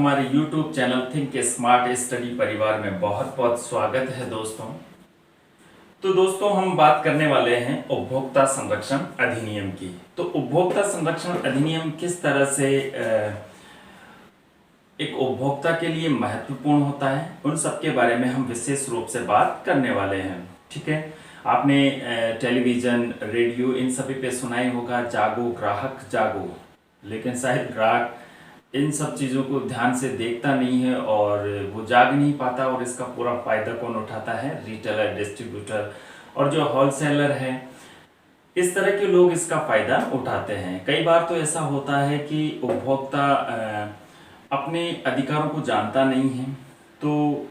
हमारे YouTube channel think smart study परिवार में बहुत बहुत स्वागत है दोस्तों। तो दोस्तों हम बात करने वाले हैं उपभोक्ता संरक्षण अधिनियम की। तो उपभोक्ता संरक्षण अधिनियम किस तरह से एक उपभोक्ता के लिए महत्वपूर्ण होता है, उन सब के बारे में हम विशेष रूप से बात करने वाले हैं। ठीक है, आपने टेलीविज़न, रेडियो इन सभी पे सुना ही होगा जागो ग्राहक जागो, लेकिन शायद ग्राहक इन सब चीज़ों को ध्यान से देखता नहीं है और वो जाग नहीं पाता। और इसका पूरा फायदा कौन उठाता है? रिटेलर, डिस्ट्रीब्यूटर और जो होलसेलर है, इस तरह के लोग इसका फायदा उठाते हैं। कई बार तो ऐसा होता है कि उपभोक्ता अपने अधिकारों को जानता नहीं है, तो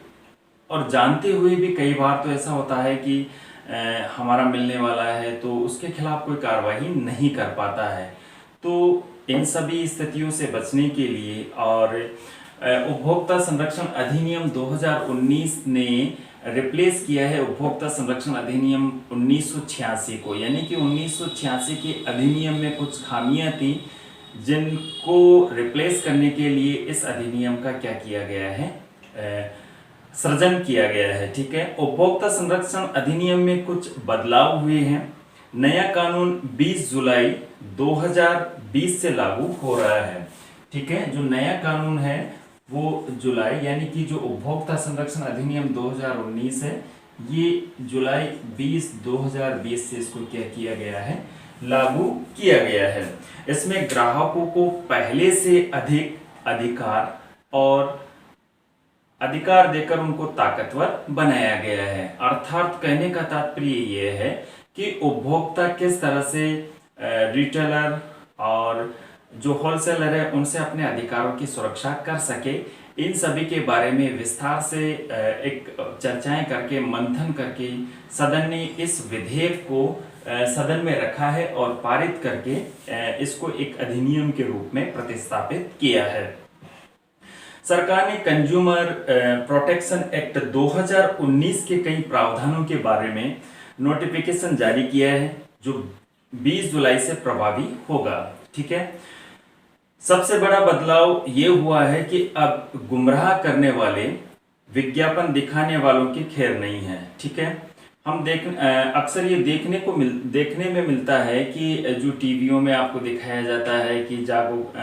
और जानते हुए भी कई बार तो ऐसा होता है कि हमारा मिलने वाला है तो उसके खिलाफ कोई कार्रवाई नहीं कर पाता है। तो इन सभी स्थितियों से बचने के लिए और उपभोक्ता संरक्षण अधिनियम 2019 ने रिप्लेस किया है उपभोक्ता संरक्षण अधिनियम 1986 को। यानी कि 1986 के अधिनियम में कुछ खामियां थी जिनको रिप्लेस करने के लिए इस अधिनियम का क्या किया गया है, सृजन किया गया है। ठीक है, उपभोक्ता संरक्षण अधिनियम में कुछ बदलाव हुए हैं। नया कानून 20 जुलाई 2020 से लागू हो रहा है। ठीक है, जो नया कानून है वो जुलाई, यानी कि जो उपभोक्ता संरक्षण अधिनियम 2019 है, ये जुलाई 2020 से इसको क्या किया गया है, लागू किया गया है। इसमें ग्राहकों को पहले से अधिक अधिकार देकर उनको ताकतवर बनाया गया है। अर्थात कहने का तात्पर्य यह है कि उपभोक्ता किस तरह से रिटेलर और जो होलसेलर है उनसे अपने अधिकारों की सुरक्षा कर सके, इन सभी के बारे में विस्तार से एक चर्चाएं करके, मंथन करके सदन ने इस विधेयक को सदन में रखा है और पारित करके इसको एक अधिनियम के रूप में प्रतिस्थापित किया है। सरकार ने कंज्यूमर प्रोटेक्शन एक्ट 2019 के कई प्रावधानों के बारे में नोटिफिकेशन जारी किया है जो 20 जुलाई से प्रभावी होगा। ठीक है, सबसे बड़ा बदलाव ये हुआ है कि अब गुमराह करने वाले विज्ञापन दिखाने वालों की खैर नहीं है। ठीक है, हम अक्सर ये देखने में मिलता है कि जो टीवियों में आपको दिखाया जाता है कि जागो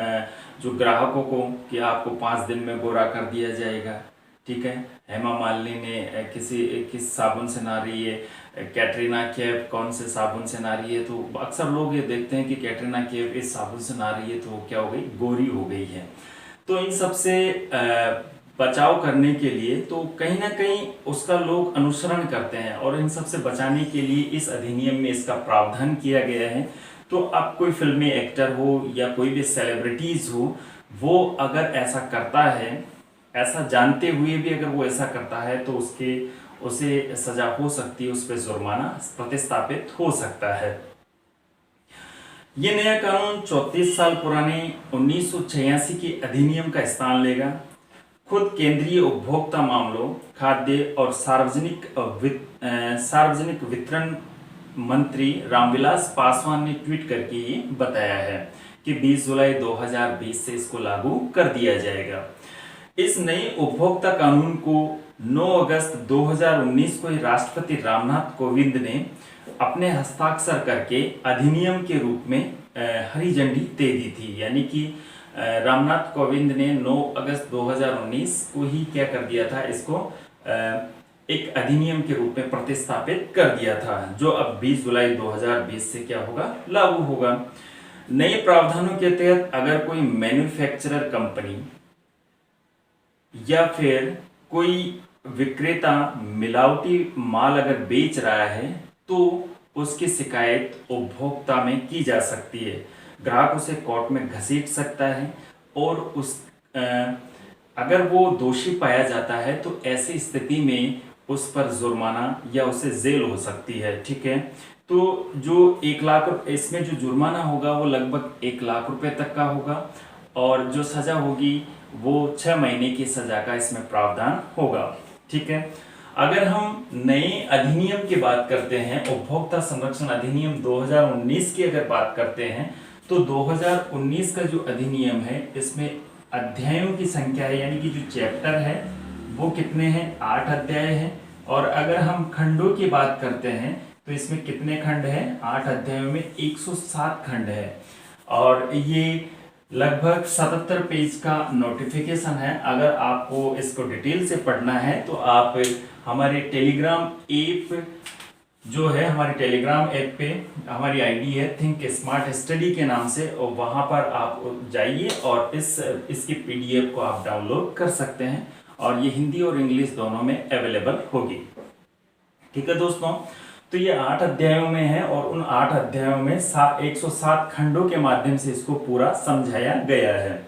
जो ग्राहकों को कि आपको 5 दिन में गोरा कर दिया जाएगा। ठीक है, हेमा मालिनी ने किस साबुन से नहा रही है, कैटरीना कैफ कौन से साबुन से नहा रही है, तो अक्सर लोग ये देखते हैं कि कैटरीना कैफ इस साबुन से नहा रही है तो वो क्या हो गई, गोरी हो गई है। तो इन सब से बचाव करने के लिए तो कहीं ना कहीं उसका लोग अनुसरण करते हैं और इन सब से बचाने के लिए इस अधिनियम में इसका प्रावधान किया गया है। तो अब कोई फिल्मी एक्टर हो या कोई भी सेलिब्रिटीज हो, वो अगर ऐसा करता है, ऐसा जानते हुए भी अगर वो ऐसा करता है तो उसे सजा हो सकती है, उस पर जुर्माना प्रतिस्थापित हो सकता है। ये नया कानून 34 साल पुराने 1986 के अधिनियम का स्थान लेगा। खुद केंद्रीय उपभोक्ता मामलों, खाद्य और सार्वजनिक वितरण मंत्री रामविलास पासवान ने ट्वीट करके ये बताया है कि 20 जुलाई 2020 से इसको लागू कर दिया जाएगा। इस नए उपभोक्ता कानून को 9 अगस्त 2019 को ही राष्ट्रपति रामनाथ कोविंद ने अपने हस्ताक्षर करके अधिनियम के रूप में हरी झंडी दे दी थी। यानी कि रामनाथ कोविंद ने 9 अगस्त 2019 को ही क्या कर दिया था, इसको एक अधिनियम के रूप में प्रतिस्थापित कर दिया था, जो अब 20 जुलाई 2020 से क्या होगा, लागू होगा। नए प्रावधानों के तहत अगर कोई मैन्युफैक्चरर कंपनी या फिर कोई विक्रेता मिलावटी माल अगर बेच रहा है तो उसकी शिकायत उपभोक्ता में की जा सकती है। ग्राहक उसे कोर्ट में घसीट सकता है और अगर वो दोषी पाया जाता है तो ऐसी स्थिति में उस पर जुर्माना या उसे जेल हो सकती है। ठीक है, तो जो 1 लाख, इसमें जो जुर्माना होगा वो लगभग 1 लाख रुपए तक का होगा और जो सजा होगी वो 6 महीने की सजा का इसमें प्रावधान होगा। ठीक है, अगर हम नए अधिनियम की बात करते हैं, उपभोक्ता संरक्षण अधिनियम 2019 की अगर बात करते हैं तो 2019 का जो अधिनियम है इसमें अध्यायों की संख्या है, यानी कि जो चैप्टर है वो कितने हैं, 8 अध्याय हैं। और अगर हम खंडों की बात करते हैं तो इसमें कितने खंड हैं, 8 अध्यायों में 107 खंड है। और ये लगभग 77 पेज का नोटिफिकेशन है। अगर आपको इसको डिटेल से पढ़ना है तो आप हमारे टेलीग्राम ऐप जो है, हमारे टेलीग्राम ऐप पे हमारी आईडी है थिंक स्मार्ट स्टडी के नाम से, और वहां पर आप जाइए और इसकी पीडीएफ को आप डाउनलोड कर सकते हैं, और ये हिंदी और इंग्लिश दोनों में अवेलेबल होगी। ठीक है दोस्तों, तो ये 8 अध्यायों में है और उन 8 अध्यायों में 107 खंडों के माध्यम से इसको पूरा समझाया गया है।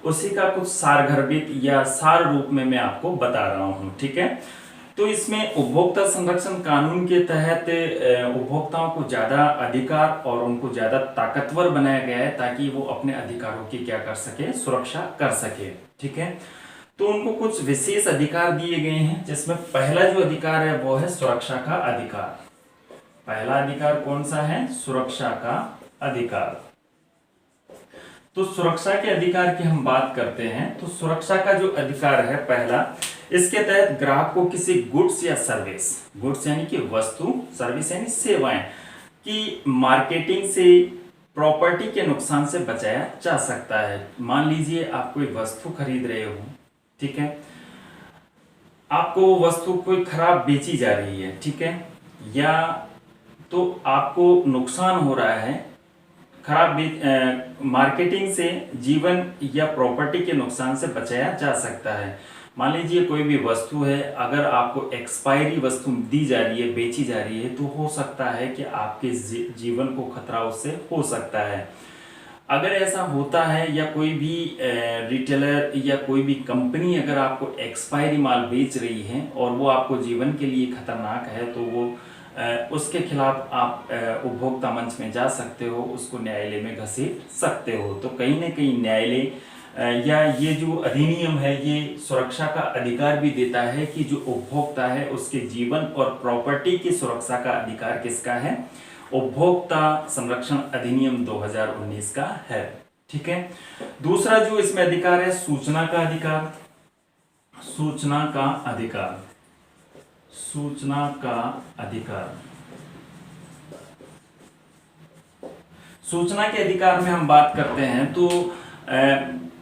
उसी का कुछ सारगर्भित या सार रूप में मैं आपको बता रहा हूं। ठीक है, तो इसमें उपभोक्ता संरक्षण कानून के तहत उपभोक्ताओं को ज्यादा अधिकार और उनको ज्यादा ताकतवर बनाया गया है, ताकि वो अपने अधिकारों की क्या कर सके, सुरक्षा कर सके। ठीक है, तो उनको कुछ विशेष अधिकार दिए गए हैं, जिसमें पहला जो अधिकार है वो है सुरक्षा का अधिकार। पहला अधिकार कौन सा है, सुरक्षा का अधिकार। तो सुरक्षा के अधिकार की हम बात करते हैं तो सुरक्षा का जो अधिकार है पहला, इसके तहत ग्राहक को किसी गुड्स या सर्विस, गुड्स यानी कि वस्तु, सर्विस यानी सेवाएं की मार्केटिंग से प्रॉपर्टी के नुकसान से बचाया जा सकता है। मान लीजिए आप कोई वस्तु खरीद रहे हो, ठीक है, आपको वो वस्तु कोई खराब बेची जा रही है, ठीक है, या तो आपको नुकसान हो रहा है, खराब मार्केटिंग से जीवन या प्रॉपर्टी के नुकसान से बचाया जा सकता है। मान लीजिए कोई भी वस्तु है, अगर आपको एक्सपायरी वस्तु दी जा रही है, बेची जा रही है, तो हो सकता है कि आपके जीवन को खतरा उससे हो सकता है। अगर ऐसा होता है, या कोई भी रिटेलर या कोई भी कंपनी अगर आपको एक्सपायरी माल बेच रही है और वो आपको जीवन के लिए खतरनाक है, तो वो उसके खिलाफ आप उपभोक्ता मंच में जा सकते हो, उसको न्यायालय में घसीट सकते हो। तो कहीं ना कहीं न्यायालय या ये जो अधिनियम है ये सुरक्षा का अधिकार भी देता है कि जो उपभोक्ता है उसके जीवन और प्रॉपर्टी की सुरक्षा का अधिकार किसका है, उपभोक्ता संरक्षण अधिनियम 2019 का है। ठीक है, दूसरा जो इसमें अधिकार है, सूचना का अधिकार। सूचना का अधिकार, सूचना का अधिकार। सूचना के अधिकार में हम बात करते हैं तो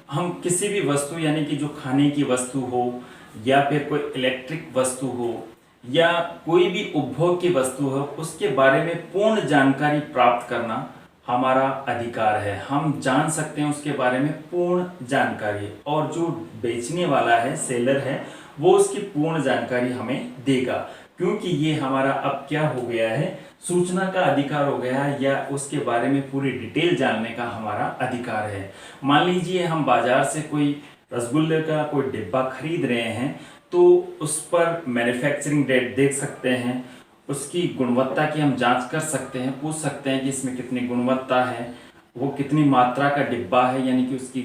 हम किसी भी वस्तु, यानी कि जो खाने की वस्तु हो या फिर कोई इलेक्ट्रिक वस्तु हो या कोई भी उपभोग की वस्तु हो, उसके बारे में पूर्ण जानकारी प्राप्त करना हमारा अधिकार है। हम जान सकते हैं उसके बारे में पूर्ण जानकारी, और जो बेचने वाला है, सेलर है, वो उसकी पूर्ण जानकारी हमें देगा, क्योंकि ये हमारा अब क्या हो गया है, सूचना का अधिकार हो गया है, या उसके बारे में पूरी डिटेल जानने का हमारा अधिकार है। मान लीजिए हम बाजार से कोई रसगुल्ले का कोई डिब्बा खरीद रहे हैं, तो उस पर मैन्युफैक्चरिंग डेट देख सकते हैं, उसकी गुणवत्ता की हम जांच कर सकते हैं, पूछ सकते हैं कि इसमें कितनी गुणवत्ता है, वो कितनी मात्रा का डिब्बा है, यानी कि उसकी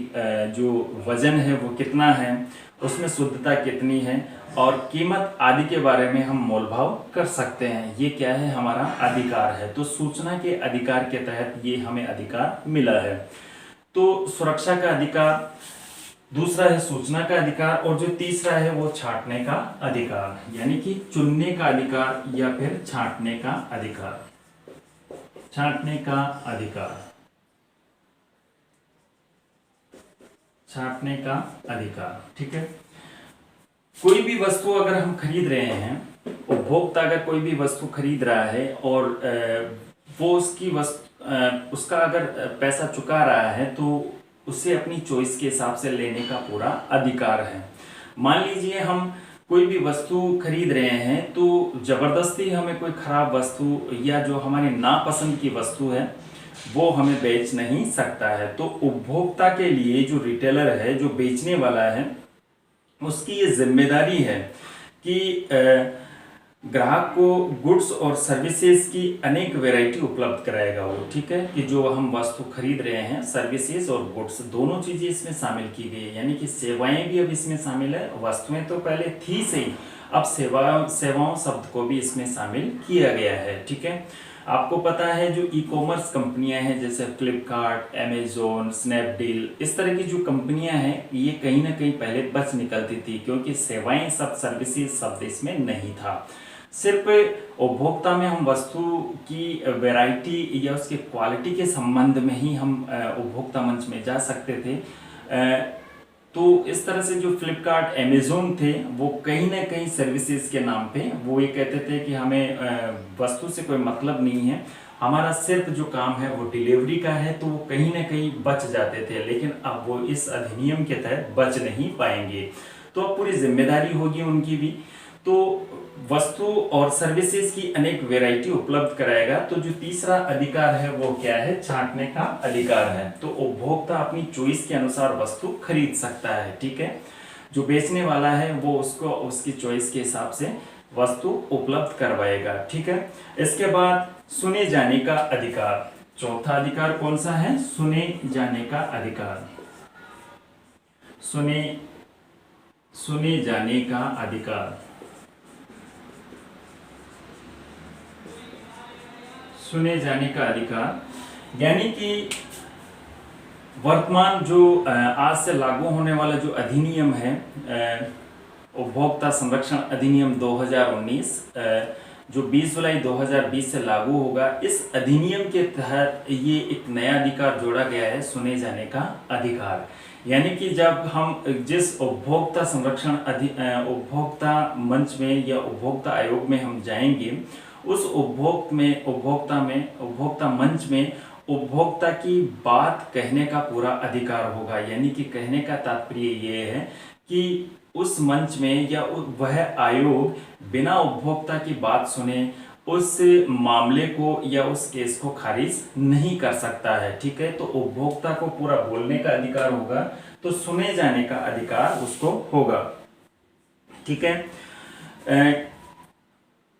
जो वजन है वो कितना है, उसमें शुद्धता कितनी है, और कीमत आदि के बारे में हम मोल भाव कर सकते हैं। ये क्या है, हमारा अधिकार है। तो सूचना के अधिकार के तहत ये हमें अधिकार मिला है। तो सुरक्षा का अधिकार, दूसरा है सूचना का अधिकार, और जो तीसरा है वो छांटने का अधिकार, यानी कि चुनने का अधिकार या फिर छांटने का अधिकार। छांटने का अधिकार, छांटने का अधिकार। ठीक है, कोई भी वस्तु अगर हम खरीद रहे हैं, उपभोक्ता अगर कोई भी वस्तु खरीद रहा है और वो उसकी उसका अगर पैसा चुका रहा है, तो उसे अपनी चॉइस के हिसाब से लेने का पूरा अधिकार है। मान लीजिए हम कोई भी वस्तु खरीद रहे हैं, तो जबरदस्ती हमें कोई खराब वस्तु या जो हमारी नापसंद की वस्तु है वो हमें बेच नहीं सकता है। तो उपभोक्ता के लिए जो रिटेलर है, जो बेचने वाला है, उसकी ये जिम्मेदारी है कि ग्राहक को गुड्स और सर्विसेज की अनेक वैरायटी उपलब्ध कराएगा वो। ठीक है, कि जो हम वस्तु खरीद रहे हैं, सर्विसेज और गुड्स दोनों चीजें इसमें शामिल की गई है, यानी कि सेवाएं भी अब इसमें शामिल है। वस्तुएं तो पहले थी सही, अब सेवाओं शब्द को भी इसमें शामिल किया गया है। ठीक है, आपको पता है जो ई कॉमर्स कंपनियां हैं जैसे फ्लिपकार्ट, अमेजोन, स्नैपडील, इस तरह की जो कंपनियां हैं ये कहीं ना कहीं पहले बच निकलती थी क्योंकि सेवाएं सब सर्विसेज शब्द इसमें नहीं था। सिर्फ उपभोक्ता में हम वस्तु की वैरायटी या उसकी क्वालिटी के संबंध में ही हम उपभोक्ता मंच में जा सकते थे। तो इस तरह से जो फ्लिपकार्ट, अमेजोन थे वो कहीं ना कहीं सर्विसेज के नाम पे वो ये कहते थे कि हमें वस्तु से कोई मतलब नहीं है, हमारा सिर्फ जो काम है वो डिलीवरी का है, तो वो कहीं ना कहीं बच जाते थे। लेकिन अब वो इस अधिनियम के तहत बच नहीं पाएंगे, तो अब पूरी जिम्मेदारी होगी उनकी भी। तो वस्तु और सर्विसेज की अनेक वैरायटी उपलब्ध कराएगा। तो जो तीसरा अधिकार है वो क्या है? छांटने का अधिकार है। तो उपभोक्ता अपनी चॉइस के अनुसार वस्तु खरीद सकता है, ठीक है। जो बेचने वाला है वो उसको उसकी चॉइस के हिसाब से वस्तु उपलब्ध करवाएगा, ठीक है। इसके बाद सुने जाने का अधिकार, चौथा अधिकार कौन सा है? सुने जाने का अधिकार। सुने जाने का अधिकार, सुने जाने का अधिकार यानी कि वर्तमान जो आज से लागू होने वाला जो अधिनियम है, उपभोक्ता संरक्षण अधिनियम 2019, जो 20 जुलाई 2020 से लागू होगा, इस अधिनियम के तहत ये एक नया अधिकार जोड़ा गया है, सुने जाने का अधिकार। यानी कि जब हम जिस उपभोक्ता संरक्षण उपभोक्ता मंच में या उपभोक्ता आयोग में हम जाएंगे, उस उपभोक्ता मंच में उपभोक्ता की बात कहने का पूरा अधिकार होगा। यानी कि कहने का तात्पर्य ये है कि उस मंच में या वह आयोग बिना उपभोक्ता की बात सुने उस मामले को या उस केस को खारिज नहीं कर सकता है, ठीक है। तो उपभोक्ता को पूरा बोलने का अधिकार होगा, तो सुने जाने का अधिकार उसको होगा, ठीक है।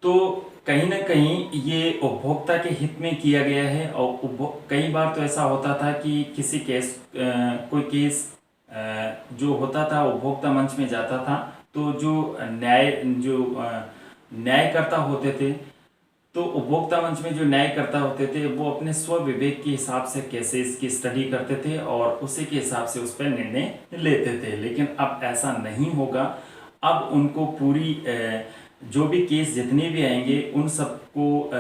तो कहीं ना कहीं ये उपभोक्ता के हित में किया गया है। और कई बार तो ऐसा होता था कि किसी केस कोई केस जो होता था उपभोक्ता मंच में जाता था, तो जो न्यायकर्ता होते थे, तो उपभोक्ता मंच में जो न्यायकर्ता होते थे वो अपने स्व विवेक के हिसाब से केसेस की स्टडी करते थे और उसी के हिसाब से उस पर निर्णय लेते थे। लेकिन अब ऐसा नहीं होगा। अब उनको पूरी जो भी केस जितने भी आएंगे उन सबको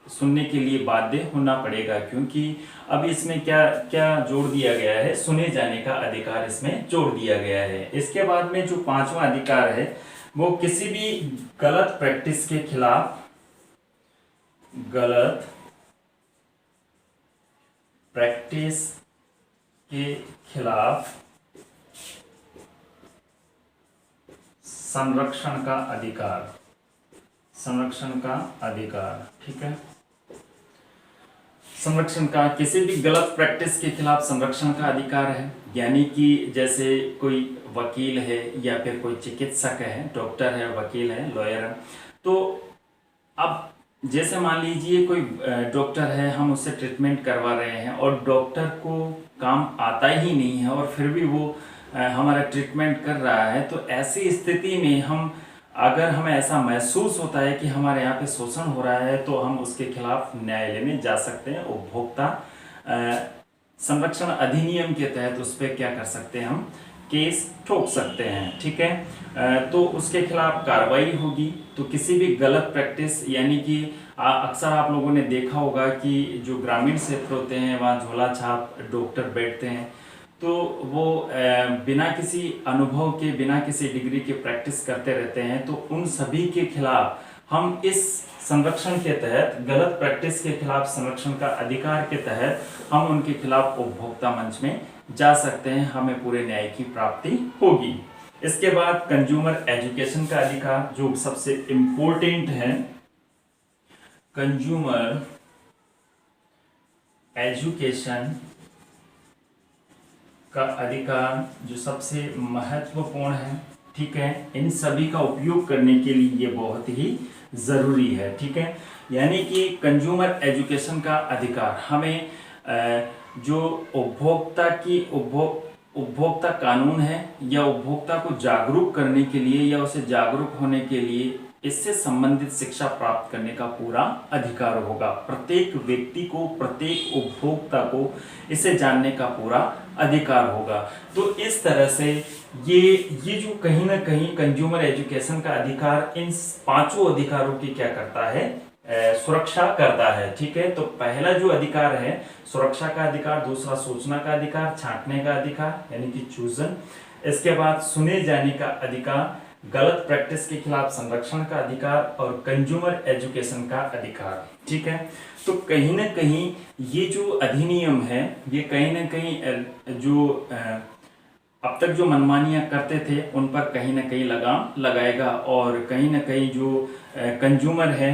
सुनने के लिए बाध्य होना पड़ेगा, क्योंकि अब इसमें क्या क्या जोड़ दिया गया है? सुने जाने का अधिकार इसमें जोड़ दिया गया है। इसके बाद में जो पांचवा अधिकार है वो किसी भी गलत प्रैक्टिस के खिलाफ, गलत प्रैक्टिस के खिलाफ संरक्षण का अधिकार, संरक्षण का अधिकार, ठीक है। संरक्षण का, किसी भी गलत प्रैक्टिस के खिलाफ संरक्षण का अधिकार है। यानी कि जैसे कोई वकील है या फिर कोई चिकित्सक है, डॉक्टर है, वकील है, लॉयर है, तो अब जैसे मान लीजिए कोई डॉक्टर है, हम उससे ट्रीटमेंट करवा रहे हैं और डॉक्टर को काम आता ही नहीं है और फिर भी वो हमारा ट्रीटमेंट कर रहा है, तो ऐसी स्थिति में अगर हमें ऐसा महसूस होता है कि हमारे यहाँ पे शोषण हो रहा है, तो हम उसके खिलाफ न्यायालय में जा सकते हैं। उपभोक्ता संरक्षण अधिनियम के तहत उस पर क्या कर सकते हैं? हम केस ठोक सकते हैं, ठीक है। तो उसके खिलाफ कार्रवाई होगी। तो किसी भी गलत प्रैक्टिस, यानी कि अक्सर आप लोगों ने देखा होगा कि जो ग्रामीण क्षेत्र होते हैं वहाँ झोला छाप डॉक्टर बैठते हैं, तो वो बिना किसी अनुभव के, बिना किसी डिग्री के प्रैक्टिस करते रहते हैं। तो उन सभी के खिलाफ हम इस संरक्षण के तहत, गलत प्रैक्टिस के खिलाफ संरक्षण का अधिकार के तहत हम उनके खिलाफ उपभोक्ता मंच में जा सकते हैं, हमें पूरे न्याय की प्राप्ति होगी। इसके बाद कंज्यूमर एजुकेशन का अधिकार, जो सबसे इम्पोर्टेंट है। कंज्यूमर एजुकेशन का अधिकार जो सबसे महत्वपूर्ण है, ठीक है। इन सभी का उपयोग करने के लिए ये बहुत ही ज़रूरी है, ठीक है। यानी कि कंज्यूमर एजुकेशन का अधिकार हमें जो उपभोक्ता कानून है या उपभोक्ता को जागरूक करने के लिए या उसे जागरूक होने के लिए इससे संबंधित शिक्षा प्राप्त करने का पूरा अधिकार होगा। प्रत्येक व्यक्ति को, प्रत्येक उपभोक्ता को इसे जानने का पूरा अधिकार होगा। तो इस तरह से ये जो कहीं ना कहीं कंज्यूमर एजुकेशन का अधिकार इन पांचों अधिकारों की क्या करता है, सुरक्षा करता है। ठीक है, तो पहला जो अधिकार है सुरक्षा का अधिकार, दूसरा सूचना का अधिकार, छांटने का अधिकार यानी कि चूजन, इसके बाद सुने जाने का अधिकार, गलत प्रैक्टिस के खिलाफ संरक्षण का अधिकार और कंज्यूमर एजुकेशन का अधिकार। ठीक है, तो कहीं ना कहीं ये जो अधिनियम है ये कहीं ना कहीं जो अब तक जो मनमानियां करते थे उन पर कहीं ना कहीं लगाम लगाएगा और कहीं ना कहीं जो कंज्यूमर है,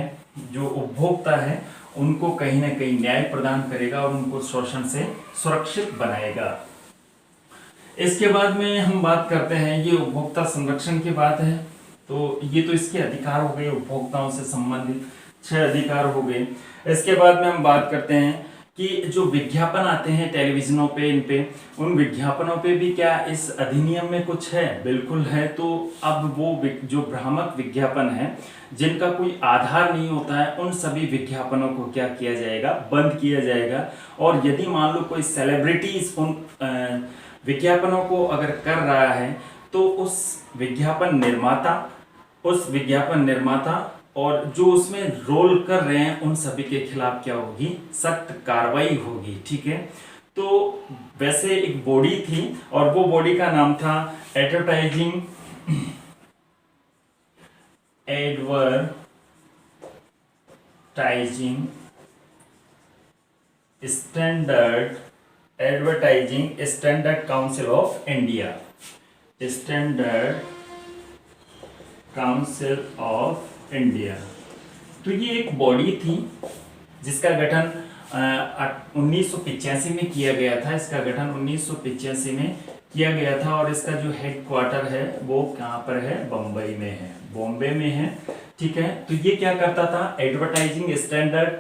जो उपभोक्ता है, उनको कहीं ना कहीं न्याय प्रदान करेगा और उनको शोषण से सुरक्षित बनाएगा। इसके बाद में हम बात करते हैं, ये उपभोक्ता संरक्षण की बात है, तो ये तो इसके अधिकार हो गए, उपभोक्ताओं से संबंधित 6 अधिकार हो गए। इसके बाद में हम बात करते हैं कि जो विज्ञापन आते हैं टेलीविजनों पे, इन पे, उन विज्ञापनों पे भी क्या इस अधिनियम में कुछ है? बिल्कुल है। तो अब वो जो भ्रामक विज्ञापन है जिनका कोई आधार नहीं होता है, उन सभी विज्ञापनों को क्या किया जाएगा? बंद किया जाएगा। और यदि मान लो कोई सेलिब्रिटीज उन विज्ञापनों को अगर कर रहा है तो उस विज्ञापन निर्माता और जो उसमें रोल कर रहे हैं उन सभी के खिलाफ क्या होगी? सख्त कार्रवाई होगी। ठीक है, तो वैसे एक बॉडी थी और वो बॉडी का नाम था advertising standard council of India, तो ये एक बॉडी थी जिसका गठन 1985 में किया गया था। इसका गठन 1985 में किया गया था और इसका जो हेड क्वार्टर है वो कहाँ पर है? बॉम्बे में है। ठीक है, तो ये क्या करता था? Advertising standard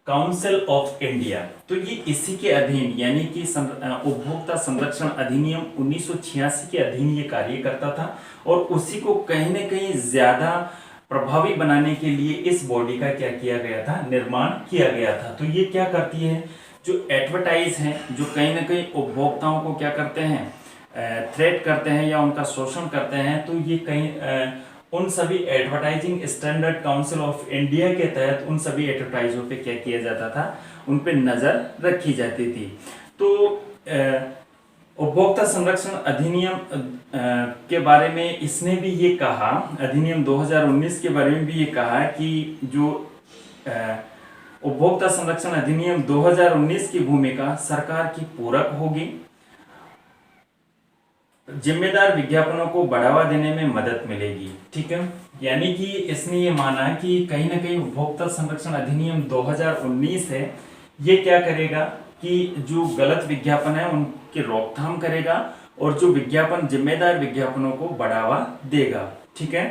council of India, तो ये इसी के अधीन यानी कि उपभोक्ता संरक्षण अधिनियम 1986 के अधीन ये कार्य करता था और उसी को कहीं ना कहीं ज्यादा प्रभावी बनाने के लिए इस बॉडी का क्या किया गया था? निर्माण किया गया था। तो ये क्या करती है? जो एडवर्टाइज हैं, जो कहीं ना कहीं उपभोक्ताओं को क्या करते हैं? थ्रेट करते हैं या उनका शोषण करते हैं, तो ये कहीं उन सभी advertising standard council of India के तहत उन सभी एडवर्टाइजों पे क्या किया जाता था? उन पे नजर रखी जाती थी। तो उपभोक्ता संरक्षण अधिनियम के बारे में इसने भी ये कहा, अधिनियम 2019 के बारे में भी ये कहा कि जो उपभोक्ता संरक्षण अधिनियम 2019 की भूमिका सरकार की पूरक होगी, जिम्मेदार विज्ञापनों को बढ़ावा देने में मदद मिलेगी। ठीक है, यानी कि इसने ये माना कि कहीं ना कहीं उपभोक्ता संरक्षण अधिनियम 2019 है, ये क्या करेगा कि जो गलत विज्ञापन है उनकी रोकथाम करेगा और जो विज्ञापन जिम्मेदार विज्ञापनों को बढ़ावा देगा। ठीक है,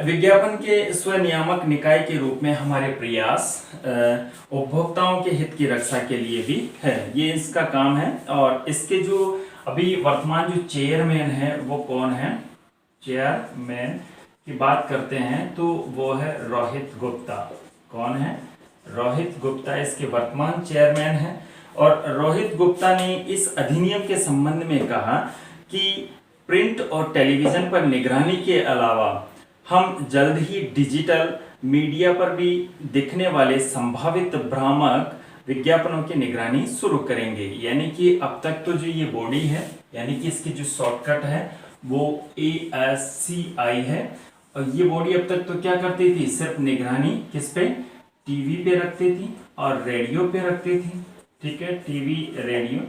विज्ञापन के स्वनियामक निकाय के रूप में हमारे प्रयास उपभोक्ताओं के हित की रक्षा के लिए भी है, ये इसका काम है। और इसके जो अभी वर्तमान जो चेयरमैन है वो कौन है? चेयरमैन की बात करते हैं तो वो है रोहित गुप्ता। कौन है? रोहित गुप्ता इसके वर्तमान चेयरमैन है। और रोहित गुप्ता ने इस अधिनियम के संबंध में कहा कि प्रिंट और टेलीविजन पर निगरानी के अलावा हम जल्द ही डिजिटल मीडिया पर भी दिखने वाले संभावित भ्रामक विज्ञापनों की निगरानी शुरू करेंगे। यानी कि अब तक तो जो ये बॉडी है, यानी कि इसकी जो शॉर्टकट है वो ASCI है, और ये बॉडी अब तक तो क्या करती थी? सिर्फ निगरानी किस पे? टीवी पे रखती थी और रेडियो पे रखती थी। ठीक है, टीवी, रेडियो,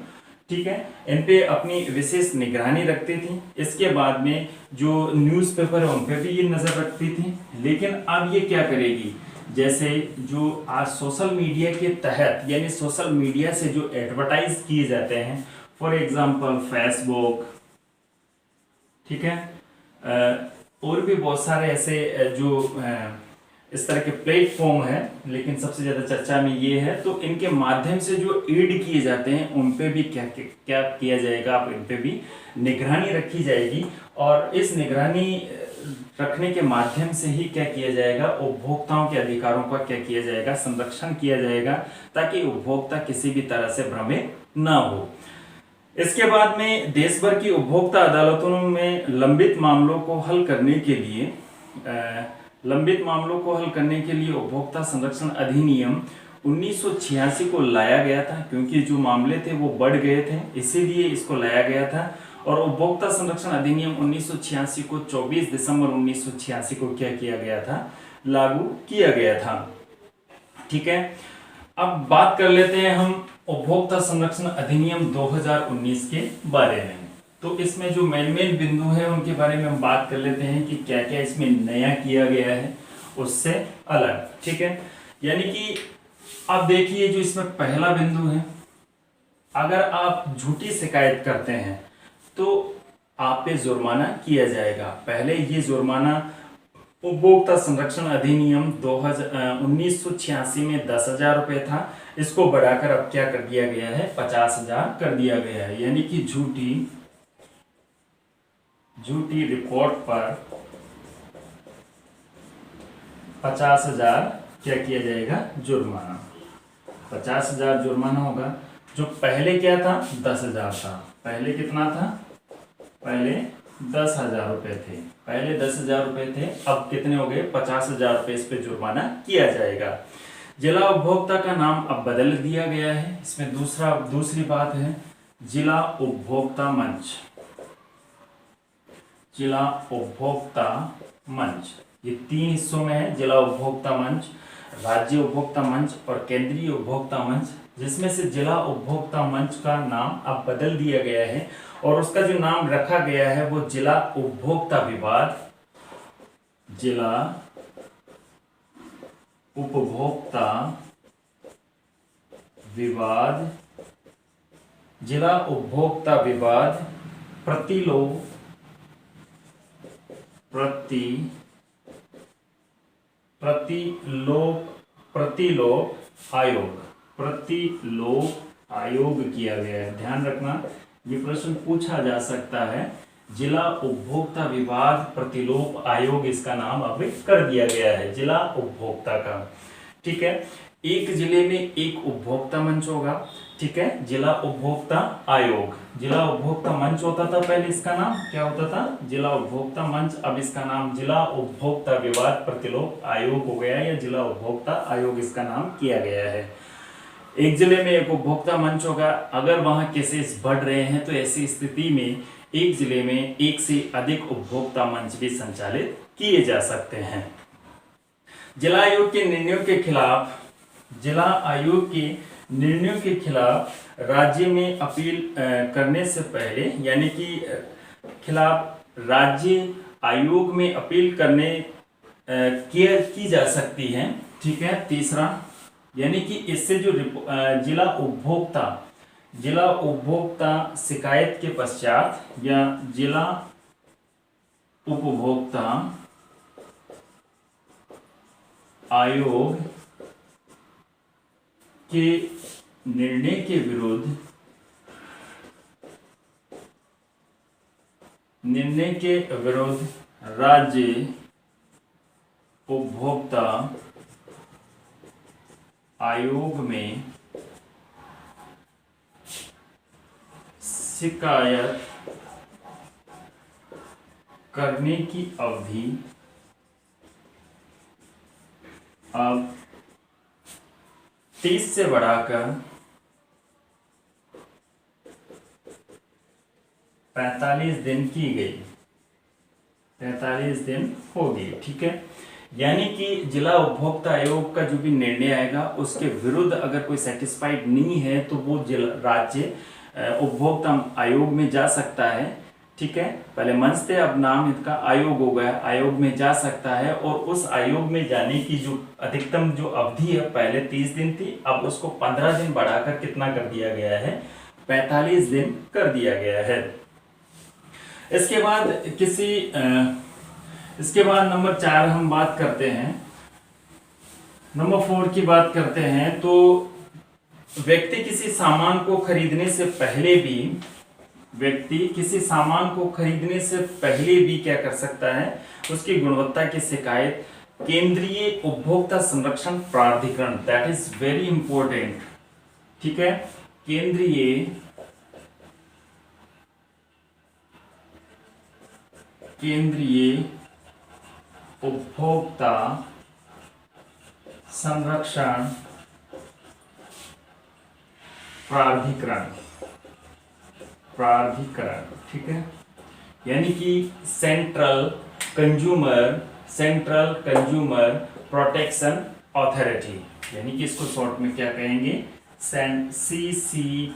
ठीक है, इन पे अपनी विशेष निगरानी रखती थी। इसके बाद में जो न्यूज़पेपर है उन पे भी ये नजर रखती थी। लेकिन अब ये क्या करेगी? जैसे जो आज सोशल मीडिया के तहत, यानी सोशल मीडिया से जो एडवर्टाइज किए जाते हैं, फॉर एग्जांपल फेसबुक, ठीक है, और भी बहुत सारे ऐसे जो इस तरह के प्लेटफॉर्म है, लेकिन सबसे ज्यादा चर्चा में ये है, तो इनके माध्यम से जो एड किए जाते हैं उन पे भी क्या किया जाएगा? अब इन पे भी निगरानी रखी जाएगी। और इस निगरानी रखने के माध्यम से ही क्या किया जाएगा, उपभोक्ताओं के अधिकारों का क्या किया जाएगा, संरक्षण किया जाएगा, ताकि उपभोक्ता किसी भी तरह से भ्रमित ना हो। इसके बाद में देश भर की उपभोक्ता अदालतों में लंबित मामलों को हल करने के लिए उपभोक्ता संरक्षण अधिनियम 1986 को लाया गया था, क्योंकि जो मामले थे वो बढ़ गए थे, इसीलिए इसको लाया गया था। और उपभोक्ता संरक्षण अधिनियम 1986 को 24 दिसंबर 1986 को क्या किया गया था, लागू किया गया था। ठीक है, अब बात कर लेते हैं हम उपभोक्ता संरक्षण अधिनियम 2019 के बारे में। तो इसमें जो मेन बिंदु है उनके बारे में हम बात कर लेते हैं कि क्या क्या इसमें नया किया गया है उससे अलग। ठीक है, यानी कि आप देखिए जो इसमें पहला बिंदु है, अगर आप झूठी शिकायत करते हैं तो आप पे जुर्माना किया जाएगा। पहले ये जुर्माना उपभोक्ता संरक्षण अधिनियम 1986 में 10,000 रुपये था, इसको बढ़ाकर अब क्या कर दिया गया है, 50,000 कर दिया गया है। यानी कि झूठी रिपोर्ट पर 50,000 क्या किया जाएगा, जुर्माना। 50,000 जुर्माना होगा। जो पहले क्या था, 10,000 था। पहले कितना था, पहले 10,000 रुपए थे। पहले 10,000 रुपए थे, अब कितने हो गए, 50,000 रुपए इस पे जुर्माना किया जाएगा। जिला उपभोक्ता का नाम अब बदल दिया गया है। इसमें दूसरी बात है जिला उपभोक्ता मंच। जिला उपभोक्ता मंच ये 3 हिस्सों में है, जिला उपभोक्ता मंच, राज्य उपभोक्ता मंच और केंद्रीय उपभोक्ता मंच, जिसमें से जिला उपभोक्ता मंच का नाम अब बदल दिया गया है और उसका जो नाम रखा गया है वो जिला उपभोक्ता विवाद, जिला उपभोक्ता विवाद, जिला उपभोक्ता विवाद प्रतिलोक आयोग किया गया है। ध्यान रखना, ये प्रश्न पूछा जा सकता है। जिला उपभोक्ता विवाद प्रतिलोक आयोग इसका नाम अब कर दिया गया है, जिला उपभोक्ता का। ठीक है, एक जिले में एक उपभोक्ता मंच होगा। ठीक है, जिला उपभोक्ता आयोग, जिला उपभोक्ता मंच होता था पहले, इसका नाम क्या होता था, जिला उपभोक्ता मंच। अब इसका नाम जिला उपभोक्ता विवाद प्रतिलोक आयोग हो गया है, या जिला उपभोक्ता आयोग इसका नाम किया गया है। एक जिले में एक उपभोक्ता मंच होगा। अगर वहां केसेस बढ़ रहे हैं तो ऐसी स्थिति में एक जिले में एक से अधिक उपभोक्ता मंच भी संचालित किए जा सकते हैं। जिला आयोग के निर्णयों के खिलाफ राज्य में अपील करने से पहले, यानी कि खिलाफ राज्य आयोग में अपील करने की जा सकती है। ठीक है, तीसरा, यानी कि इससे जो जिला उपभोक्ता शिकायत के पश्चात या जिला उपभोक्ता आयोग के निर्णय के विरुद्ध राज्य उपभोक्ता आयोग में शिकायत करने की अवधि अब 30 से बढ़ाकर 45 दिन की गई, 45 दिन हो गई। ठीक है, यानी कि जिला उपभोक्ता आयोग का जो भी निर्णय आएगा उसके विरुद्ध अगर कोई सेटिस्फाइड नहीं है तो वो राज्य उपभोक्ता आयोग में जा सकता है। ठीक है, पहले मंच थे, अब नाम इसका आयोग हो गया, आयोग में जा सकता है। और उस आयोग में जाने की जो अधिकतम जो अवधि है, पहले 30 दिन थी, अब उसको 15 दिन बढ़ाकर कितना कर दिया गया है, 45 दिन कर दिया गया है। इसके बाद नंबर 4 हम बात करते हैं, नंबर 4 की बात करते हैं। तो व्यक्ति किसी सामान को खरीदने से पहले भी व्यक्ति किसी सामान को खरीदने से पहले भी क्या कर सकता है, उसकी गुणवत्ता की शिकायत केंद्रीय उपभोक्ता संरक्षण प्राधिकरण, दैट इज वेरी इंपॉर्टेंट, ठीक है, केंद्रीय उपभोक्ता संरक्षण प्राधिकरण, ठीक है, यानी कि सेंट्रल कंज्यूमर प्रोटेक्शन अथॉरिटी, यानी कि इसको शॉर्ट में क्या कहेंगे, CCPA,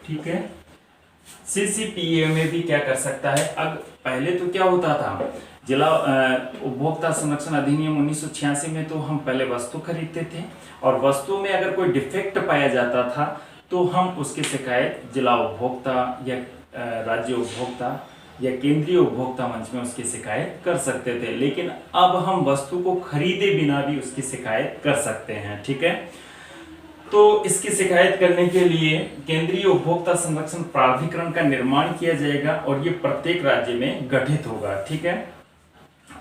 ठीक है। CCPA में भी क्या कर सकता है, अब पहले तो क्या होता था, जिला उपभोक्ता संरक्षण अधिनियम 1986 में तो हम पहले वस्तु खरीदते थे और वस्तु में अगर कोई डिफेक्ट पाया जाता था तो हम उसकी शिकायत जिला उपभोक्ता या राज्य उपभोक्ता या केंद्रीय उपभोक्ता मंच में उसकी शिकायत कर सकते थे, लेकिन अब हम वस्तु को खरीदे बिना भी उसकी शिकायत कर सकते हैं, ठीक है। तो इसकी शिकायत करने के लिए केंद्रीय उपभोक्ता संरक्षण प्राधिकरण का निर्माण किया जाएगा और ये प्रत्येक राज्य में गठित होगा, ठीक है।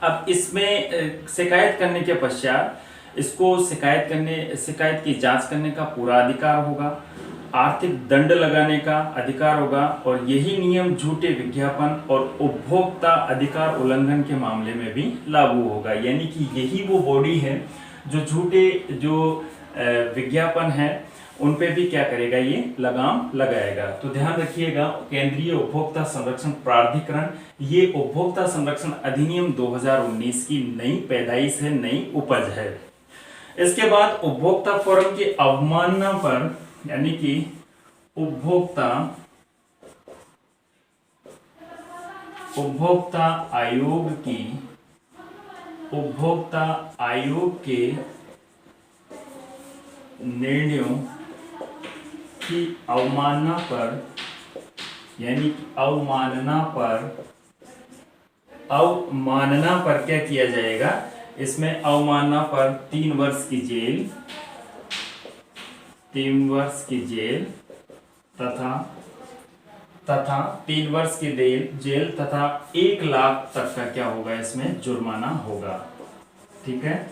अब इसमें शिकायत करने के पश्चात इसको शिकायत की जांच करने का पूरा अधिकार होगा, आर्थिक दंड लगाने का अधिकार होगा और यही नियम झूठे विज्ञापन और उपभोक्ता अधिकार उल्लंघन के मामले में भी लागू होगा, यानी कि यही वो बॉडी है जो झूठे विज्ञापन है उन पे भी क्या करेगा, ये लगाम लगाएगा। तो ध्यान रखिएगा, केंद्रीय उपभोक्ता संरक्षण प्राधिकरण ये उपभोक्ता संरक्षण अधिनियम 2019 की नई पैदाइश है, नई उपज है। इसके बाद उपभोक्ता फोरम की अवमानना पर, यानी कि उपभोक्ता आयोग के निर्णयों की अवमानना पर, यानी कि अवमानना पर क्या किया जाएगा, इसमें अवमानना पर 3 वर्ष की जेल तथा 3 वर्ष की जेल तथा 1 लाख तक का क्या होगा, इसमें जुर्माना होगा, ठीक है।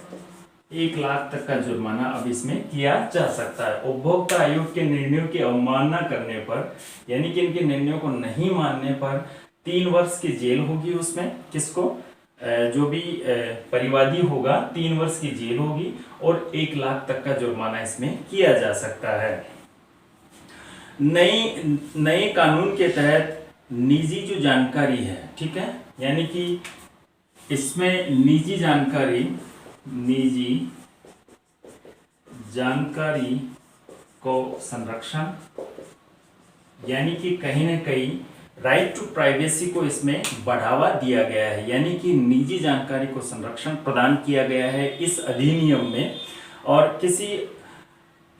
1 लाख तक का जुर्माना अब इसमें किया जा सकता है। उपभोक्ता आयोग के निर्णयों की अवमानना करने पर, यानी कि इनके निर्णयों को नहीं मानने पर 3 वर्ष की जेल होगी, उसमें किसको, जो भी परिवादी होगा 3 वर्ष की जेल होगी और 1 लाख तक का जुर्माना इसमें किया जा सकता है। नए कानून के तहत निजी जो जानकारी है, ठीक है, यानी कि इसमें निजी जानकारी को संरक्षण, यानी कि कहीं ना कहीं राइट टू प्राइवेसी को इसमें बढ़ावा दिया गया है, यानी कि निजी जानकारी को संरक्षण प्रदान किया गया है इस अधिनियम में। और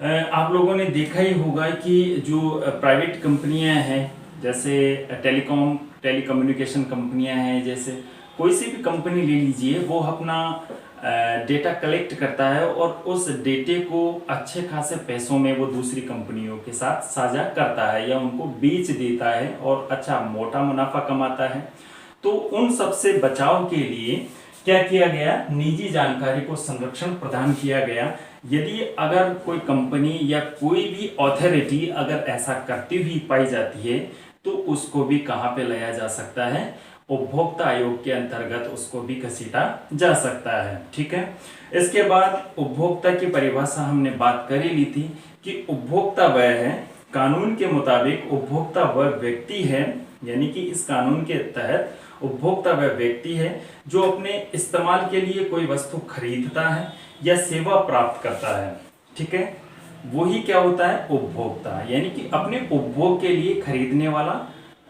आप लोगों ने देखा ही होगा कि जो प्राइवेट कंपनियां हैं, जैसे टेलीकम्युनिकेशन कंपनियां हैं, जैसे कोई सी भी कंपनी ले लीजिए, वो अपना डेटा कलेक्ट करता है और उस डेटे को अच्छे खासे पैसों में वो दूसरी कंपनियों के साथ साझा करता है या उनको बेच देता है और अच्छा मोटा मुनाफा कमाता है। तो उन सब से बचाव के लिए क्या किया गया, निजी जानकारी को संरक्षण प्रदान किया गया। यदि अगर कोई कंपनी या कोई भी अथॉरिटी अगर ऐसा करती हुई पाई जाती है तो उसको भी कहाँ पे लाया जा सकता है, उपभोक्ता आयोग के अंतर्गत उसको भी घसीटा जा सकता है, ठीक है। इसके बाद उपभोक्ता की परिभाषा हमने बात कर ही ली थी कि उपभोक्ता वह है, कानून के मुताबिक उपभोक्ता वह व्यक्ति है, यानी कि इस कानून के तहत उपभोक्ता वह व्यक्ति है जो अपने इस्तेमाल के लिए कोई वस्तु खरीदता है या सेवा प्राप्त करता है, ठीक है। वही क्या होता है, उपभोक्ता, यानी कि अपने उपभोग के लिए खरीदने वाला,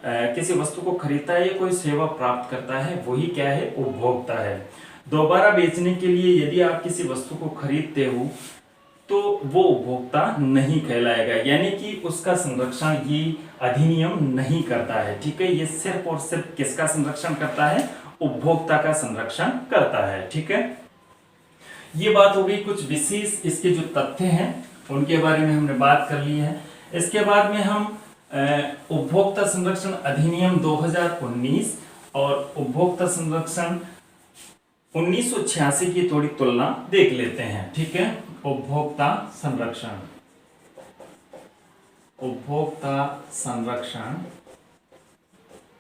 किसी वस्तु को खरीदता है या कोई सेवा प्राप्त करता है, वही क्या है, उपभोक्ता है। दोबारा बेचने के लिए यदि आप किसी वस्तु को खरीदते हो तो वो उपभोक्ता नहीं कहलाएगा, यानी कि उसका संरक्षण ये अधिनियम नहीं करता है, ठीक है। ये सिर्फ और सिर्फ किसका संरक्षण करता है, उपभोक्ता का संरक्षण करता है, ठीक है। ये बात हो गई कुछ विशेष इसके जो तथ्य हैं उनके बारे में हमने बात कर ली है। इसके बाद में हम उपभोक्ता संरक्षण अधिनियम 2019 और उपभोक्ता संरक्षण 1986 की थोड़ी तुलना देख लेते हैं। ठीक है, उपभोक्ता संरक्षण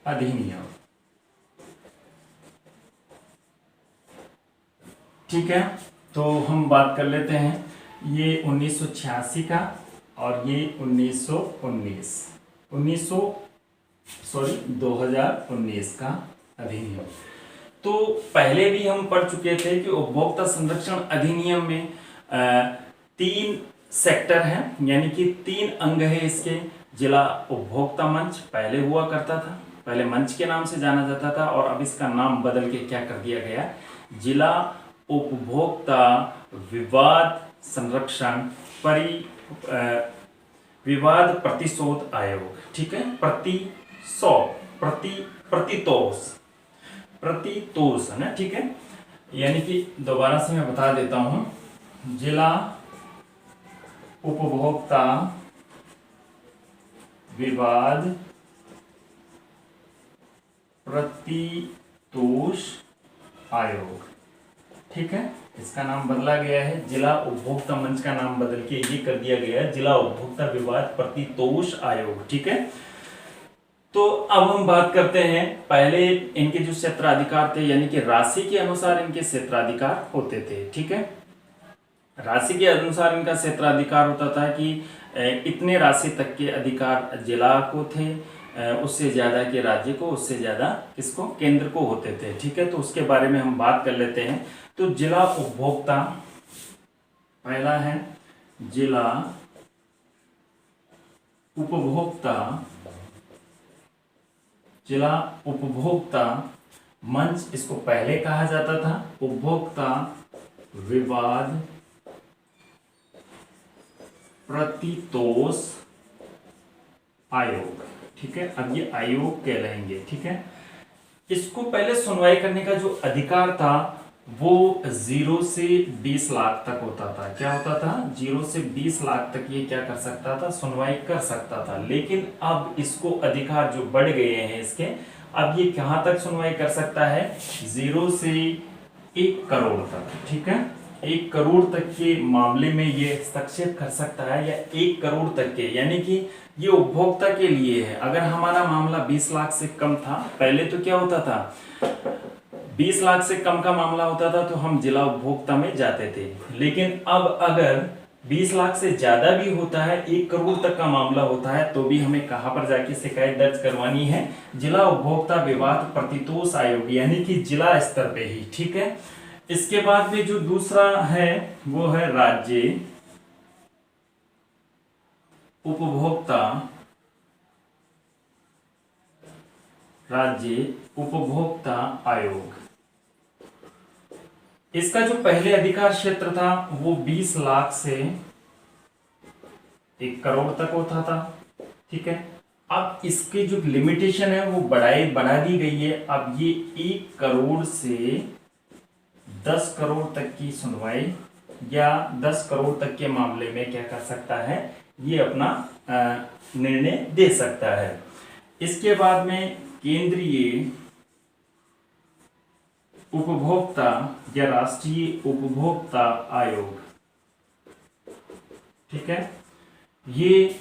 अधिनियम। ठीक है, तो हम बात कर लेते हैं, ये 1986 का और ये 2019 का अधिनियम। तो पहले भी हम पढ़ चुके थे कि उपभोक्ता संरक्षण अधिनियम में 3 सेक्टर हैं, यानी कि 3 अंग है इसके। जिला उपभोक्ता मंच पहले हुआ करता था, पहले मंच के नाम से जाना जाता था, और अब इसका नाम बदल के क्या कर दिया गया, जिला उपभोक्ता विवाद संरक्षण विवाद प्रतिशोध आयोग। ठीक है, प्रतितोष है ना। ठीक है, यानी कि दोबारा से मैं बता देता हूं, जिला उपभोक्ता विवाद प्रतितोष आयोग। ठीक है, इसका नाम बदला गया है, जिला उपभोक्ता मंच का नाम बदल के ये कर दिया गया है जिला उपभोक्ता विवाद प्रतितोष आयोग। ठीक है, तो अब हम बात करते हैं, पहले इनके जो क्षेत्राधिकार थे, यानी कि राशि के अनुसार इनके क्षेत्राधिकार होते थे। ठीक है, राशि के अनुसार इनका क्षेत्राधिकार होता था कि इतने राशि तक के अधिकार जिला को थे, उससे ज्यादा के राज्य को, उससे ज्यादा किसको, केंद्र को होते थे। ठीक है, तो उसके बारे में हम बात कर लेते हैं। तो जिला उपभोक्ता, पहला है जिला उपभोक्ता मंच, इसको पहले कहा जाता था उपभोक्ता विवाद प्रतितोष आयोग। ठीक है, अब ये आयोग कहलाएंगे। ठीक है, इसको पहले सुनवाई करने का जो अधिकार था वो 0 से 20 लाख तक होता था। क्या होता था, 0 से 20 लाख तक ये क्या कर सकता था, सुनवाई कर सकता था। लेकिन अब इसको अधिकार जो बढ़ गए हैं इसके, अब ये कहां तक सुनवाई कर सकता है, 0 से 1 करोड़ तक। ठीक है, 1 करोड़ तक के मामले में ये हस्तक्षेप कर सकता है, या 1 करोड़ तक के, यानी कि ये उपभोक्ता के लिए है। अगर हमारा मामला 20 लाख से कम था, पहले तो क्या होता था, 20 लाख से कम का मामला होता था तो हम जिला उपभोक्ता में जाते थे। लेकिन अब अगर 20 लाख से ज्यादा भी होता है, 1 करोड़ तक का मामला होता है, तो भी हमें कहां पर जाके शिकायत दर्ज करवानी है, जिला उपभोक्ता विवाद प्रतितोष आयोग, यानी कि जिला स्तर पे ही। ठीक है, इसके बाद में जो दूसरा है वो है राज्य उपभोक्ता आयोग। इसका जो पहले अधिकार क्षेत्र था वो 20 लाख से 1 करोड़ तक होता था। ठीक है, अब इसकी जो लिमिटेशन है वो बढ़ा दी गई है। अब ये 1 करोड़ से 10 करोड़ तक की सुनवाई, या 10 करोड़ तक के मामले में क्या कर सकता है, ये अपना निर्णय दे सकता है। इसके बाद में केंद्रीय उपभोक्ता या राष्ट्रीय उपभोक्ता आयोग। ठीक है, ये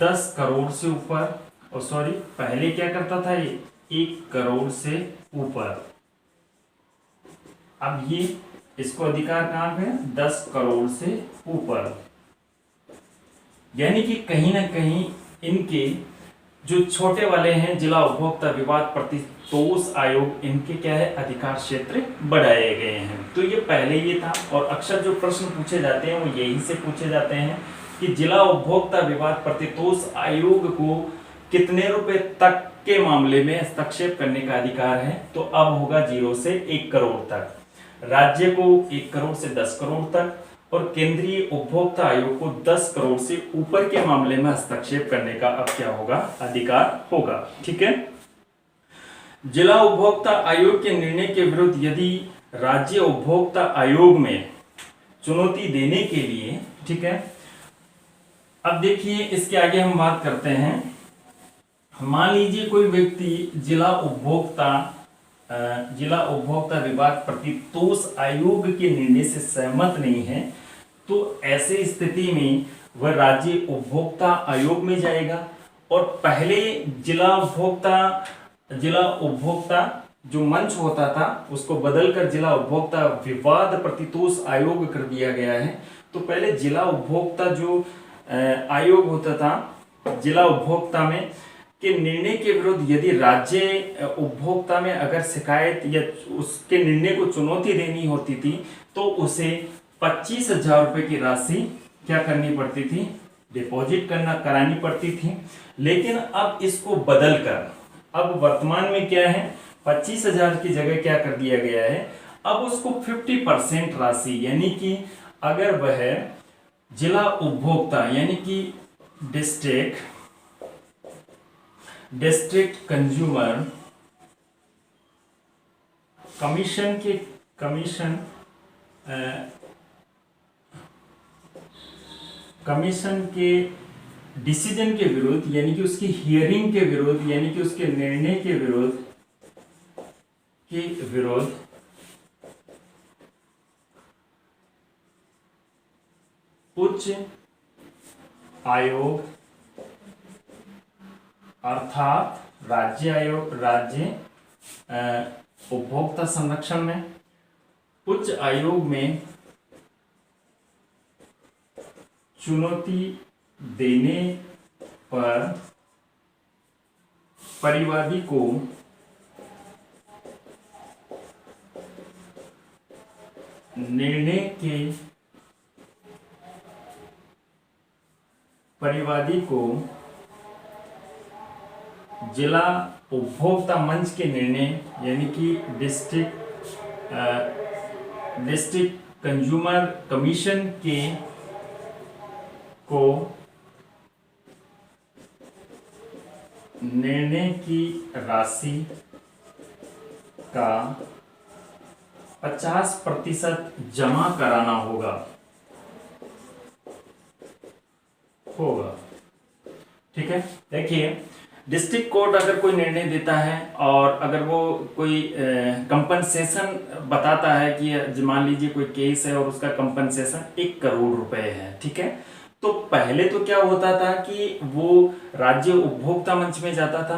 10 करोड़ से ऊपर, और सॉरी पहले क्या करता था, ये 1 करोड़ से ऊपर। अब ये इसको अधिकार कहां पे, 10 करोड़ से ऊपर, यानी कि कहीं ना कहीं इनके जो छोटे वाले हैं जिला उपभोक्ता विवाद प्रतितोष आयोग, इनके क्या है, अधिकार क्षेत्र बढ़ाए गए हैं। तो ये पहले ये था, और अक्सर जो प्रश्न पूछे जाते हैं वो यही से पूछे जाते हैं कि जिला उपभोक्ता विवाद प्रतितोष आयोग को कितने रुपए तक के मामले में हस्तक्षेप करने का अधिकार है। तो अब होगा 0 से 1 करोड़ तक, राज्य को 1 करोड़ से 10 करोड़ तक, और केंद्रीय उपभोक्ता आयोग को 10 करोड़ से ऊपर के मामले में हस्तक्षेप करने का अब क्या होगा, अधिकार होगा। ठीक है, जिला उपभोक्ता आयोग के निर्णय के विरुद्ध यदि राज्य उपभोक्ता आयोग में चुनौती देने के लिए, ठीक है, अब देखिए इसके आगे हम बात करते हैं मान लीजिए कोई व्यक्ति जिला उपभोक्ता विभाग प्रतितोष आयोग के निर्णय से सहमत नहीं है, तो ऐसे स्थिति में वह राज्य उपभोक्ता आयोग में जाएगा और पहले जिला उपभोक्ता जो मंच होता था उसको बदलकर जिला उपभोक्ता विवाद प्रतितोष आयोग कर दिया गया है। तो पहले जिला उपभोक्ता जो आयोग होता था जिला उपभोक्ता में के निर्णय के विरुद्ध यदि राज्य उपभोक्ता में अगर शिकायत या उसके निर्णय को चुनौती देनी होती थी तो उसे 25,000 रुपए की राशि क्या करनी पड़ती थी, डिपॉजिट करानी पड़ती थी। लेकिन अब इसको बदलकर अब वर्तमान में क्या है, 25,000 की जगह क्या कर दिया गया है, अब उसको 50% राशि, यानी कि अगर वह जिला उपभोक्ता यानी कि डिस्ट्रिक्ट कंज्यूमर कमीशन के डिसीजन के विरुद्ध यानी कि उसकी हियरिंग के विरुद्ध यानी कि उसके निर्णय के विरुद्ध उच्च आयोग अर्थात राज्य उपभोक्ता संरक्षण में उच्च आयोग में चुनौती देने पर परिवादी को जिला उपभोक्ता मंच के निर्णय यानी कि डिस्ट्रिक्ट कंज्यूमर कमीशन को निर्णय की राशि का 50% जमा कराना होगा। ठीक है, देखिए डिस्ट्रिक्ट कोर्ट अगर कोई निर्णय देता है और अगर वो कोई कंपनसेशन बताता है कि मान लीजिए कोई केस है और उसका कंपनसेशन 1 करोड़ रुपए है, ठीक है, तो पहले तो क्या होता था कि वो राज्य उपभोक्ता मंच में जाता था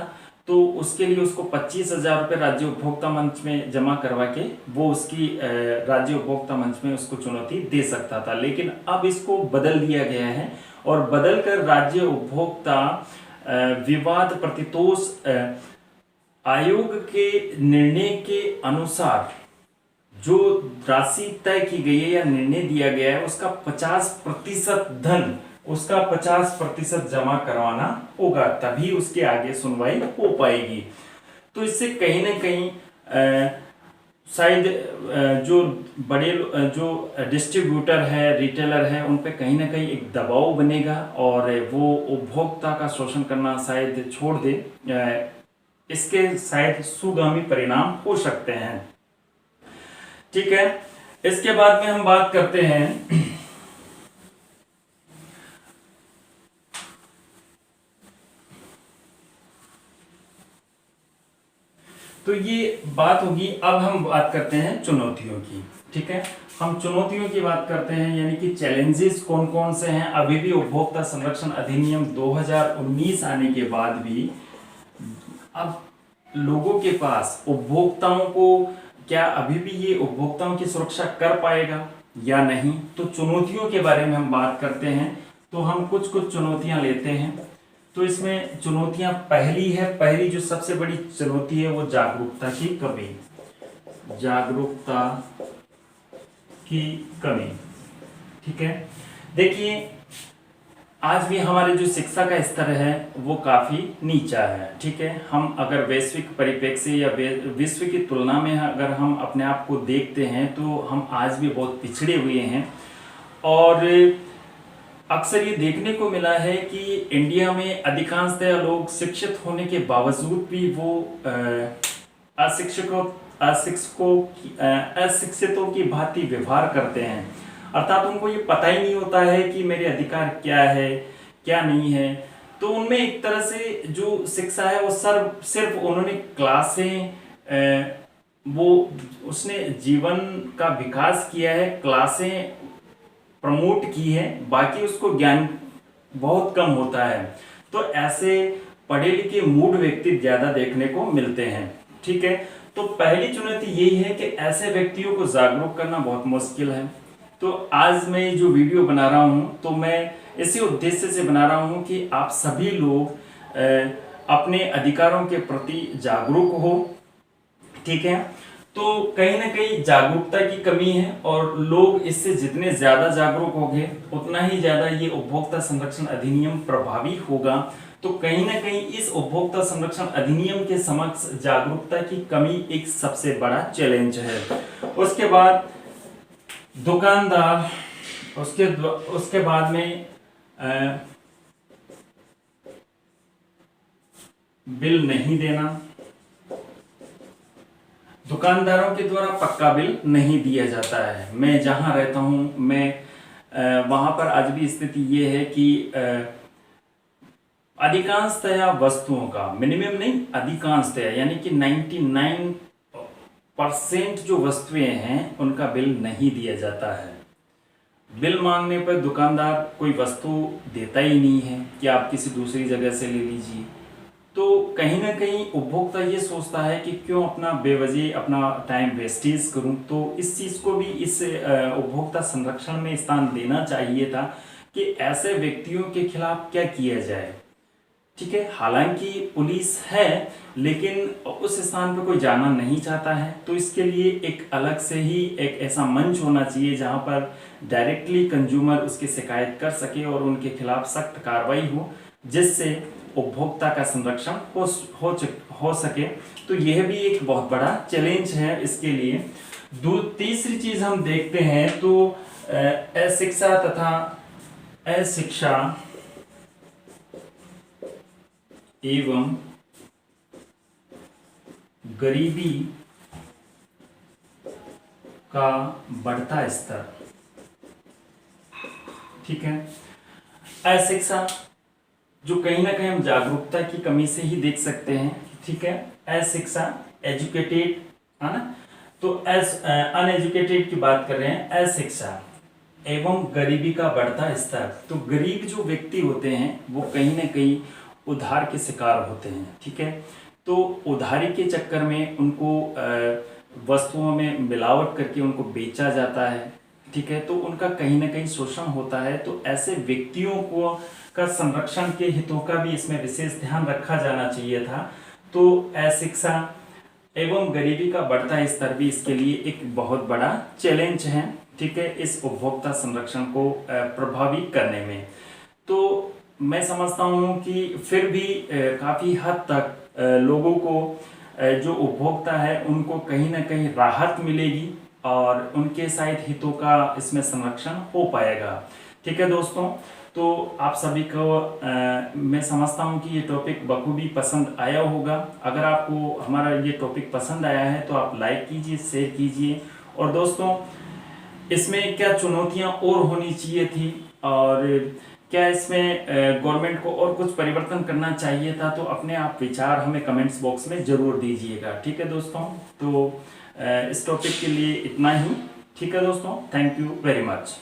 तो उसके लिए उसको 25,000 रुपये राज्य उपभोक्ता मंच में जमा करवा के वो उसकी राज्य उपभोक्ता मंच में उसको चुनौती दे सकता था। लेकिन अब इसको बदल दिया गया है और बदलकर राज्य उपभोक्ता विवाद प्रतितोष आयोग के निर्णय के अनुसार जो राशि तय की गई है या निर्णय दिया गया है उसका 50% जमा करवाना होगा, तभी उसके आगे सुनवाई हो पाएगी। तो इससे कहीं ना कहीं शायद जो बड़े जो डिस्ट्रीब्यूटर है, रिटेलर है, उन पे कहीं ना कहीं एक दबाव बनेगा और वो उपभोक्ता का शोषण करना शायद छोड़ दे। इसके शायद सुगामी परिणाम हो सकते हैं। ठीक है, इसके बाद में हम बात करते हैं तो ये बात होगी। अब हम बात करते हैं चुनौतियों की। ठीक है, हम चुनौतियों की बात करते हैं, यानी कि चैलेंजेस कौन कौन से हैं। अभी भी उपभोक्ता संरक्षण अधिनियम 2019 आने के बाद भी अब लोगों के पास उपभोक्ताओं को क्या अभी भी ये उपभोक्ताओं की सुरक्षा कर पाएगा या नहीं, तो चुनौतियों के बारे में हम बात करते हैं। तो हम कुछ चुनौतियां लेते हैं। तो इसमें चुनौतियां पहली जो सबसे बड़ी चुनौती है वो जागरूकता की कमी। ठीक है, देखिए आज भी हमारे जो शिक्षा का स्तर है वो काफी नीचा है। ठीक है, हम अगर वैश्विक परिप्रेक्ष्य या विश्व की तुलना में अगर हम अपने आप को देखते हैं तो हम आज भी बहुत पिछड़े हुए हैं। और अक्सर ये देखने को मिला है कि इंडिया में अधिकांशतः लोग शिक्षित होने के बावजूद भी वो अशिक्षितों की भांति व्यवहार करते हैं। अर्थात उनको ये पता ही नहीं होता है कि मेरे अधिकार क्या है क्या नहीं है। तो उनमें एक तरह से जो शिक्षा है वो सिर्फ उन्होंने क्लासें वो उसने जीवन का विकास किया है, क्लासें प्रमोट की है, बाकी उसको ज्ञान बहुत कम होता है। तो ऐसे पढ़े लिखे मूढ़ व्यक्ति ज्यादा देखने को मिलते हैं। ठीक है, तो पहली चुनौती यही है कि ऐसे व्यक्तियों को जागरूक करना बहुत मुश्किल है। तो आज मैं जो वीडियो बना रहा हूं तो मैं इसी उद्देश्य से बना रहा हूं कि आप सभी लोग अपने अधिकारों के प्रति जागरूक हो। ठीक है, तो कहीं ना कहीं जागरूकता की कमी है और लोग इससे जितने ज्यादा जागरूक होंगे उतना ही ज्यादा ये उपभोक्ता संरक्षण अधिनियम प्रभावी होगा। तो कहीं ना कहीं इस उपभोक्ता संरक्षण अधिनियम के समक्ष जागरूकता की कमी एक सबसे बड़ा चैलेंज है। उसके बाद दुकानदार, उसके बाद में बिल नहीं देना, दुकानदारों के द्वारा पक्का बिल नहीं दिया जाता है। मैं जहां रहता हूं मैं वहां पर आज भी स्थिति ये है कि अधिकांशतया वस्तुओं का, मिनिमम नहीं अधिकांशतया, यानी कि 99% जो वस्तुएं हैं उनका बिल नहीं दिया जाता है। बिल मांगने पर दुकानदार कोई वस्तु देता ही नहीं है कि आप किसी दूसरी जगह से ले लीजिए। तो कहीं ना कहीं उपभोक्ता ये सोचता है कि क्यों अपना बेवजह अपना टाइम वेस्टेज करूं। तो इस चीज़ को भी इस उपभोक्ता संरक्षण में स्थान देना चाहिए था कि ऐसे व्यक्तियों के खिलाफ क्या किया जाए। ठीक है, हालांकि पुलिस है लेकिन उस स्थान पर कोई जाना नहीं चाहता है। तो इसके लिए एक अलग से ही एक ऐसा मंच होना चाहिए जहां पर डायरेक्टली कंज्यूमर उसकी शिकायत कर सके और उनके खिलाफ सख्त कार्रवाई हो, जिससे उपभोक्ता का संरक्षण हो सके। तो यह भी एक बहुत बड़ा चैलेंज है इसके लिए। तीसरी चीज हम देखते हैं तो अशिक्षा तथा अशिक्षा एवं गरीबी का बढ़ता स्तर। ठीक है, अशिक्षा जो कहीं ना कहीं हम जागरूकता की कमी से ही देख सकते हैं। ठीक है, अशिक्षा, एजुकेटेड है ना, तो अनएजुकेटेड की बात कर रहे हैं। अशिक्षा एवं गरीबी का बढ़ता स्तर, तो गरीब जो व्यक्ति होते हैं वो कहीं ना कहीं उधार के शिकार होते हैं। ठीक है, तो उधारी के चक्कर में उनको वस्तुओं में मिलावट करके उनको बेचा जाता है। ठीक है, तो उनका कहीं ना कहीं शोषण होता है। तो ऐसे व्यक्तियों को का संरक्षण के हितों का भी इसमें विशेष ध्यान रखा जाना चाहिए था। तो अशिक्षा एवं गरीबी का बढ़ता स्तर भी इसके लिए एक बहुत बड़ा चैलेंज है। ठीक है, इस उपभोक्ता संरक्षण को प्रभावी करने में। तो मैं समझता हूँ कि फिर भी काफ़ी हद तक लोगों को जो उपभोक्ता है उनको कहीं ना कहीं राहत मिलेगी और उनके शायद हितों का इसमें संरक्षण हो पाएगा। ठीक है दोस्तों, तो आप सभी को मैं समझता हूँ कि ये टॉपिक बखूबी पसंद आया होगा। अगर आपको हमारा ये टॉपिक पसंद आया है तो आप लाइक कीजिए, शेयर कीजिए। और दोस्तों, इसमें क्या चुनौतियाँ और होनी चाहिए थी और क्या इसमें गवर्नमेंट को और कुछ परिवर्तन करना चाहिए था, तो अपने आप विचार हमें कमेंट्स बॉक्स में ज़रूर दीजिएगा। ठीक है दोस्तों, तो इस टॉपिक के लिए इतना ही। ठीक है दोस्तों, थैंक यू वेरी मच।